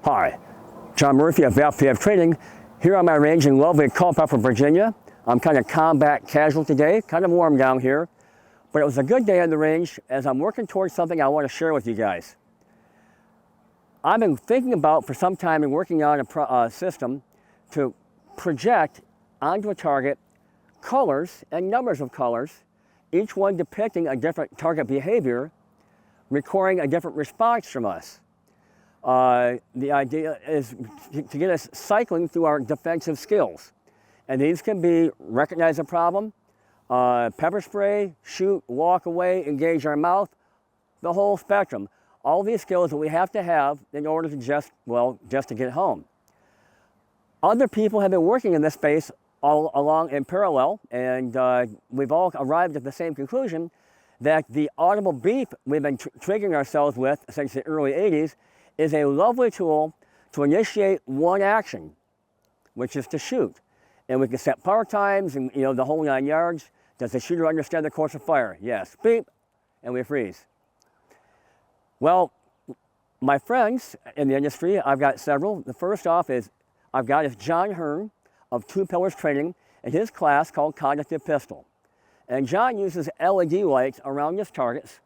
Hi, John Murphy of FPF Training, here on my range in lovely Culpeper, Virginia. I'm kind of combat casual today, kind of warm down here, but it was a good day on the range as I'm working towards something I want to share with you guys. I've been thinking about for some time and working on a system to project onto a target colors and numbers of colors, each one depicting a different target behavior, recording a different response from us. The idea is to get us cycling through our defensive skills. And these can be recognize a problem, pepper spray, shoot, walk away, engage our mouth, the whole spectrum. All these skills that we have to have in order to just to get home. Other people have been working in this space all along in parallel, and we've all arrived at the same conclusion that the audible beep we've been triggering ourselves with since the early 80s is a lovely tool to initiate one action, which is to shoot. And we can set power times and the whole 9 yards. Does the shooter understand the course of fire? Yes. Beep, and we freeze. Well, my friends in the industry, I've got several. The first off is John Hearn of Two Pillars Training in his class called Cognitive Pistol. And John uses LED lights around his targets.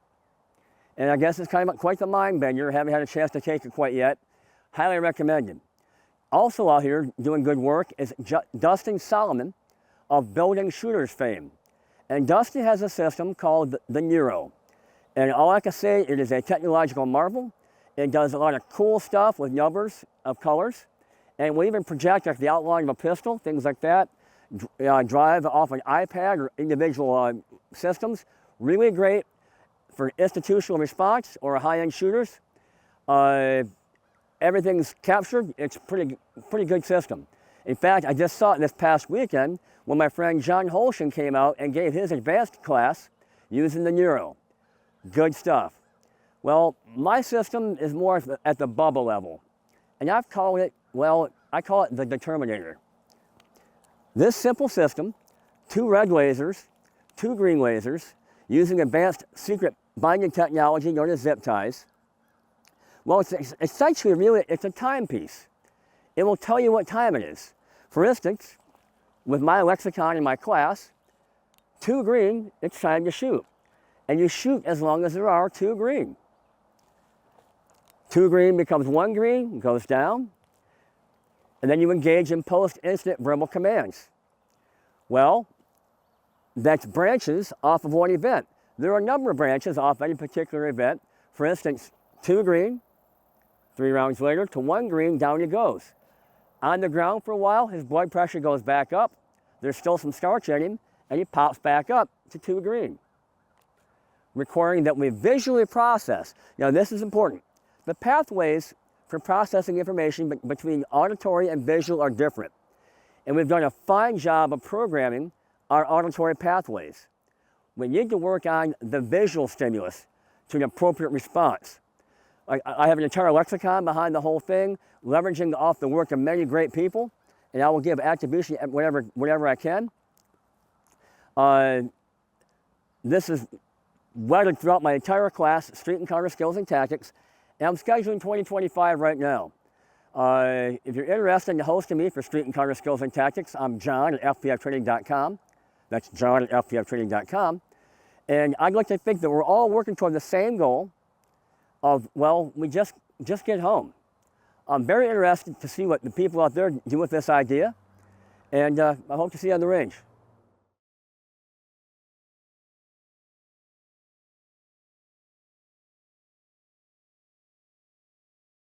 And I guess it's kind of quite the mind bender. Haven't had a chance to take it quite yet. Highly recommended. Also out here doing good work is Dustin Solomon of Building Shooters fame. And Dustin has a system called the Nero. And all I can say, it is a technological marvel. It does a lot of cool stuff with numbers of colors. And we even project like the outline of a pistol, things like that. Drive off an iPad or individual systems. Really great for institutional response or high-end shooters. Everything's captured. It's pretty good system. In fact, I just saw it this past weekend when my friend John Holshin came out and gave his advanced class using the Nero. Good stuff. Well, my system is more at the bubble level. And I call it the Determinator. This simple system, 2 red lasers, 2 green lasers, using advanced secret binding technology known as zip ties. Well, it's essentially it's a timepiece. It will tell you what time it is. For instance, with my lexicon in my class, 2 green, it's time to shoot. And you shoot as long as there are 2 green. 2 green becomes 1 green, goes down, and then you engage in post-instant verbal commands. Well, that's branches off of one event. There are a number of branches off any particular event. For instance, 2 green, 3 rounds later, to 1 green, down he goes. On the ground for a while, his blood pressure goes back up. There's still some starch in him, and he pops back up to 2 green. Requiring that we visually process. Now, this is important. The pathways for processing information between auditory and visual are different. And we've done a fine job of programming our auditory pathways. We need to work on the visual stimulus to an appropriate response. I have an entire lexicon behind the whole thing, leveraging off the work of many great people, and I will give attribution whenever I can. This is wedded throughout my entire class, Street Encounter Skills and Tactics, and I'm scheduling 2025 right now. If you're interested in hosting me for Street Encounter Skills and Tactics, I'm John at fpftraining.com. That's John at fpftraining.com. And I'd like to think that we're all working toward the same goal of, we just get home. I'm very interested to see what the people out there do with this idea, and I hope to see you on the range.